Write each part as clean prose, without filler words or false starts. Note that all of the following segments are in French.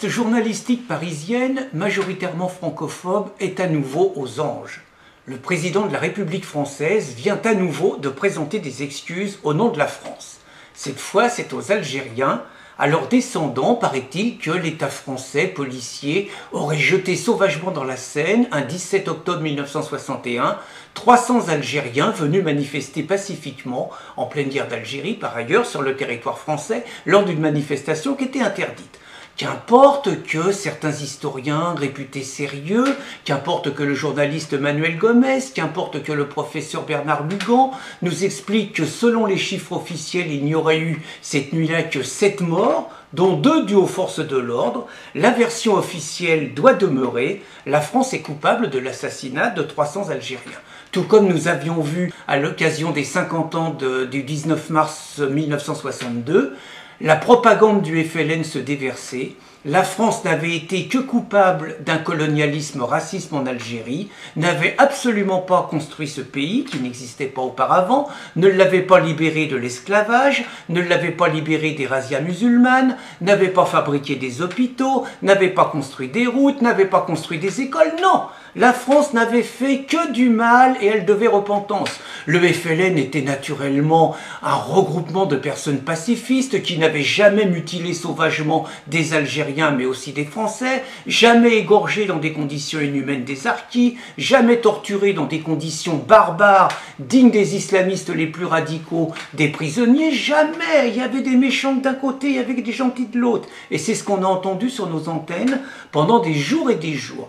caste journalistique parisienne, majoritairement francophobe, est à nouveau aux anges. Le président de la République française vient à nouveau de présenter des excuses au nom de la France. Cette fois, c'est aux Algériens, à leurs descendants, paraît-il, que l'État français policier aurait jeté sauvagement dans la Seine, un 17 octobre 1961, 300 Algériens venus manifester pacifiquement, en pleine guerre d'Algérie par ailleurs, sur le territoire français, lors d'une manifestation qui était interdite. Qu'importe que certains historiens réputés sérieux, qu'importe que le journaliste Manuel Gomez, qu'importe que le professeur Bernard Lugan nous expliquent que selon les chiffres officiels, il n'y aurait eu cette nuit-là que 7 morts, dont 2 dus aux forces de l'ordre, la version officielle doit demeurer, la France est coupable de l'assassinat de 300 Algériens. Tout comme nous avions vu à l'occasion des 50 ans du 19 mars 1962, la propagande du FLN se déversait. La France n'avait été que coupable d'un colonialisme raciste en Algérie, n'avait absolument pas construit ce pays, qui n'existait pas auparavant, ne l'avait pas libéré de l'esclavage, ne l'avait pas libéré des razzias musulmanes, n'avait pas fabriqué des hôpitaux, n'avait pas construit des routes, n'avait pas construit des écoles, non! La France n'avait fait que du mal et elle devait repentance. Le FLN était naturellement un regroupement de personnes pacifistes qui n'avaient jamais mutilé sauvagement des Algériens mais aussi des Français, jamais égorgé dans des conditions inhumaines des harkis, jamais torturé dans des conditions barbares dignes des islamistes les plus radicaux des prisonniers, jamais. Il y avait des méchants d'un côté, il y avait des gentils de l'autre. Et c'est ce qu'on a entendu sur nos antennes pendant des jours et des jours.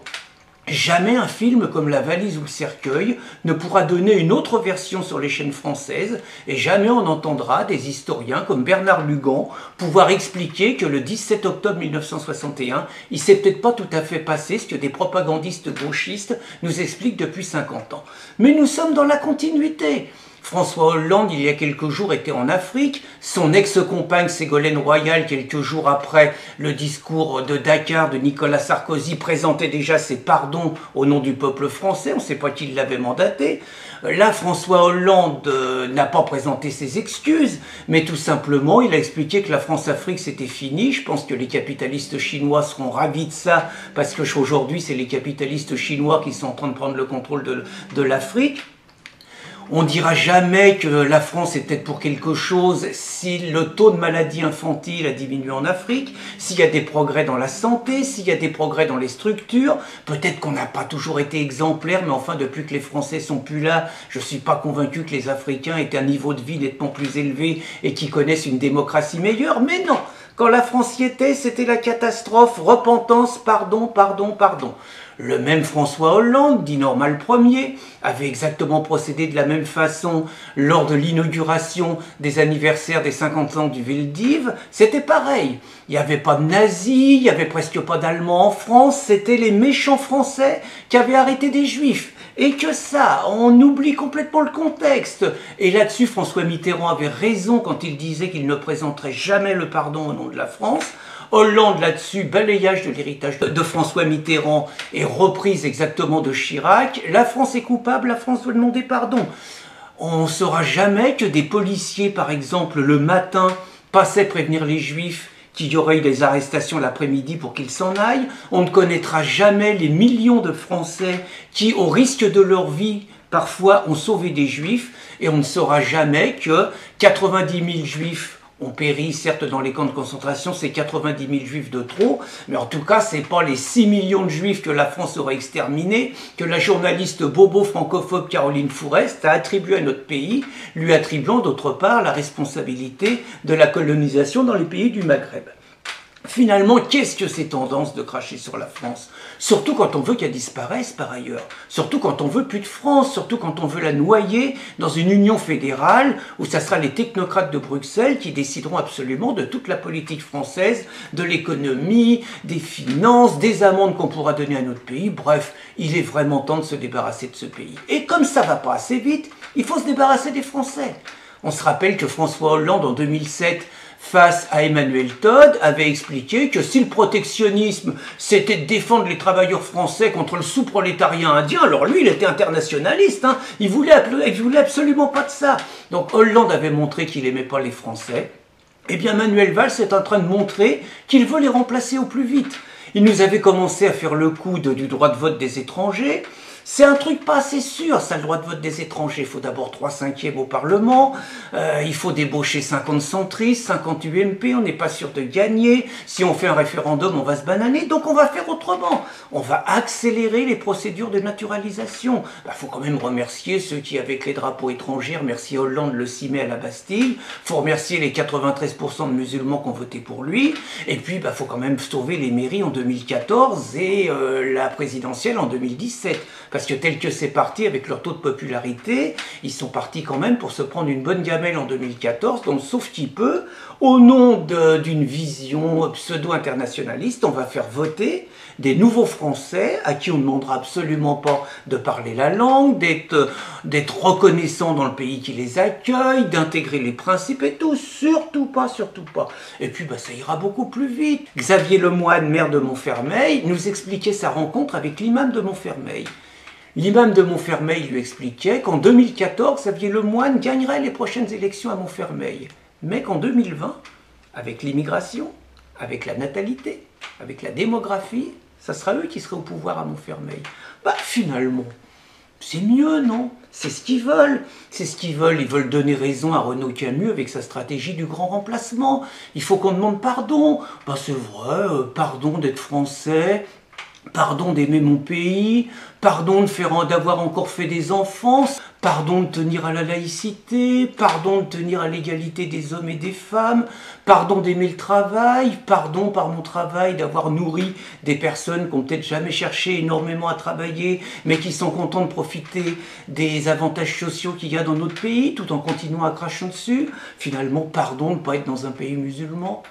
Jamais un film comme La Valise ou Le Cercueil ne pourra donner une autre version sur les chaînes françaises et jamais on entendra des historiens comme Bernard Lugan pouvoir expliquer que le 17 octobre 1961, il s'est peut-être pas tout à fait passé ce que des propagandistes gauchistes nous expliquent depuis 50 ans. Mais nous sommes dans la continuité. François Hollande, il y a quelques jours, était en Afrique. Son ex-compagne Ségolène Royal, quelques jours après le discours de Dakar de Nicolas Sarkozy, présentait déjà ses pardons au nom du peuple français. On ne sait pas qui l'avait mandaté. Là, François Hollande n'a pas présenté ses excuses, mais tout simplement, il a expliqué que la France-Afrique, c'était fini. Je pense que les capitalistes chinois seront ravis de ça, parce qu'aujourd'hui, c'est les capitalistes chinois qui sont en train de prendre le contrôle de l'Afrique. On ne dira jamais que la France est peut-être pour quelque chose si le taux de maladie infantile a diminué en Afrique, s'il y a des progrès dans la santé, s'il y a des progrès dans les structures. Peut-être qu'on n'a pas toujours été exemplaire, mais enfin, depuis que les Français sont plus là, je ne suis pas convaincu que les Africains aient un niveau de vie nettement plus élevé et qu'ils connaissent une démocratie meilleure. Mais non, quand la France y était, c'était la catastrophe, repentance, pardon, pardon, pardon. Le même François Hollande, dit Normal Ier, avait exactement procédé de la même façon lors de l'inauguration des anniversaires des 50 ans du Veldiv. C'était pareil. Il n'y avait pas de nazis, il n'y avait presque pas d'Allemands en France. C'était les méchants Français qui avaient arrêté des Juifs. Et que ça, on oublie complètement le contexte. Et là-dessus, François Mitterrand avait raison quand il disait qu'il ne présenterait jamais le pardon au nom de la France. Hollande, là-dessus, balayage de l'héritage de François Mitterrand et reprise exactement de Chirac. La France est coupable, la France doit demander pardon. On ne saura jamais que des policiers, par exemple, le matin, passaient prévenir les Juifs qu'il y aurait eu des arrestations l'après-midi pour qu'ils s'en aillent. On ne connaîtra jamais les millions de Français qui, au risque de leur vie, parfois ont sauvé des Juifs. Et on ne saura jamais que 90 000 Juifs ont péri, certes, dans les camps de concentration, c'est 90 000 juifs de trop, mais en tout cas, c'est pas les 6 millions de juifs que la France aurait exterminés, que la journaliste bobo francophobe Caroline Fourest a attribué à notre pays, lui attribuant d'autre part la responsabilité de la colonisation dans les pays du Maghreb. Finalement, qu'est-ce que ces tendances de cracher sur la France? Surtout quand on veut qu'elle disparaisse par ailleurs. Surtout quand on veut plus de France. Surtout quand on veut la noyer dans une union fédérale où ça sera les technocrates de Bruxelles qui décideront absolument de toute la politique française, de l'économie, des finances, des amendes qu'on pourra donner à notre pays. Bref, il est vraiment temps de se débarrasser de ce pays. Et comme ça va pas assez vite, il faut se débarrasser des Français. On se rappelle que François Hollande, en 2007, face à Emmanuel Todd, avait expliqué que si le protectionnisme, c'était de défendre les travailleurs français contre le sous-prolétariat indien, alors lui, il était internationaliste, hein, il voulait absolument pas de ça. Donc Hollande avait montré qu'il aimait pas les Français. Eh bien, Manuel Valls est en train de montrer qu'il veut les remplacer au plus vite. Il nous avait commencé à faire le coup du droit de vote des étrangers. C'est un truc pas assez sûr, ça, le droit de vote des étrangers. Il faut d'abord 3/5 au Parlement, il faut débaucher 50 centristes, 50 UMP, on n'est pas sûr de gagner. Si on fait un référendum, on va se bananer, donc on va faire autrement. On va accélérer les procédures de naturalisation. Faut quand même remercier ceux qui, avec les drapeaux étrangers, remercier Hollande le 6 mai à la Bastille. Faut remercier les 93% de musulmans qui ont voté pour lui. Et puis, faut quand même sauver les mairies en 2014 et la présidentielle en 2017. Parce que tel que c'est parti, avec leur taux de popularité, ils sont partis quand même pour se prendre une bonne gamelle en 2014, donc sauf qui peut, au nom d'une vision pseudo-internationaliste, on va faire voter des nouveaux Français à qui on ne demandera absolument pas de parler la langue, d'être reconnaissants dans le pays qui les accueille, d'intégrer les principes et tout, surtout pas, surtout pas. Et puis ça ira beaucoup plus vite. Xavier Lemoine, maire de Montfermeil, nous expliquait sa rencontre avec l'imam de Montfermeil. L'imam de Montfermeil lui expliquait qu'en 2014, Xavier Lemoine gagnerait les prochaines élections à Montfermeil, mais qu'en 2020, avec l'immigration, avec la natalité, avec la démographie, ça sera eux qui seraient au pouvoir à Montfermeil. Finalement, c'est mieux, non? C'est ce qu'ils veulent. C'est ce qu'ils veulent. Ils veulent donner raison à Renaud Camus avec sa stratégie du grand remplacement. Il faut qu'on demande pardon. C'est vrai, pardon d'être français, pardon d'aimer mon pays, pardon d'avoir encore fait des enfants, pardon de tenir à la laïcité, pardon de tenir à l'égalité des hommes et des femmes, pardon d'aimer le travail, pardon par mon travail d'avoir nourri des personnes qui n'ont peut-être jamais cherché énormément à travailler, mais qui sont contents de profiter des avantages sociaux qu'il y a dans notre pays, tout en continuant à cracher dessus. Finalement, pardon de ne pas être dans un pays musulman.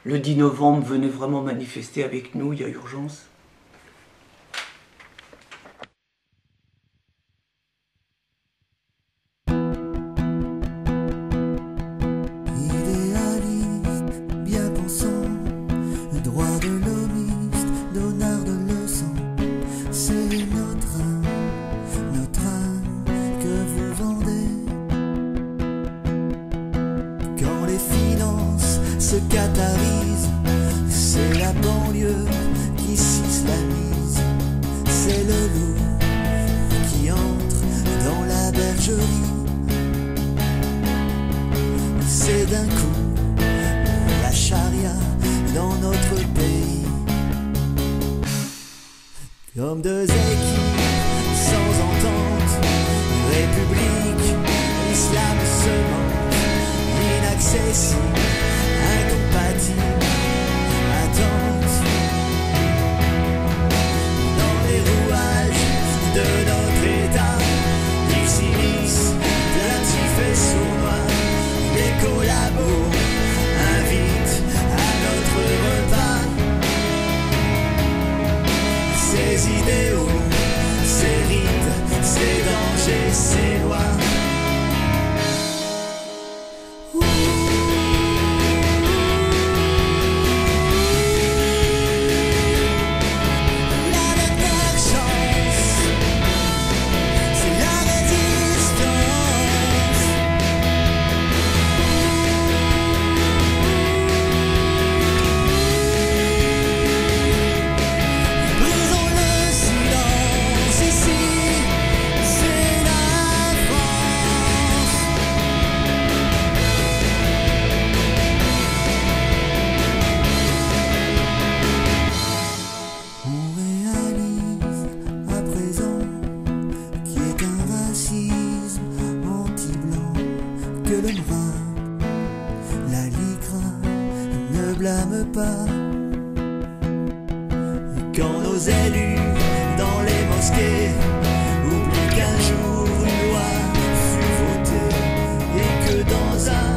Le 10 novembre, venez vraiment manifester avec nous, il y a urgence. Se catarise, c'est la banlieue qui s'islamise, c'est le loup qui entre dans la bergerie, c'est d'un coup la charia dans notre pays, comme deux équipes sans entente, république, islam se ment, inaccessible. Attente dans les rouages de notre état, ils s'immiscent, plaintifs et sournois, les collabos invitent à notre repas. Ces idéaux, ces rites, ces dangers, ces lois. Que le noir, la ligra, ne blâme pas. Quand nos élus dans les mosquées oublient qu'un jour une loi fut votée et que dans un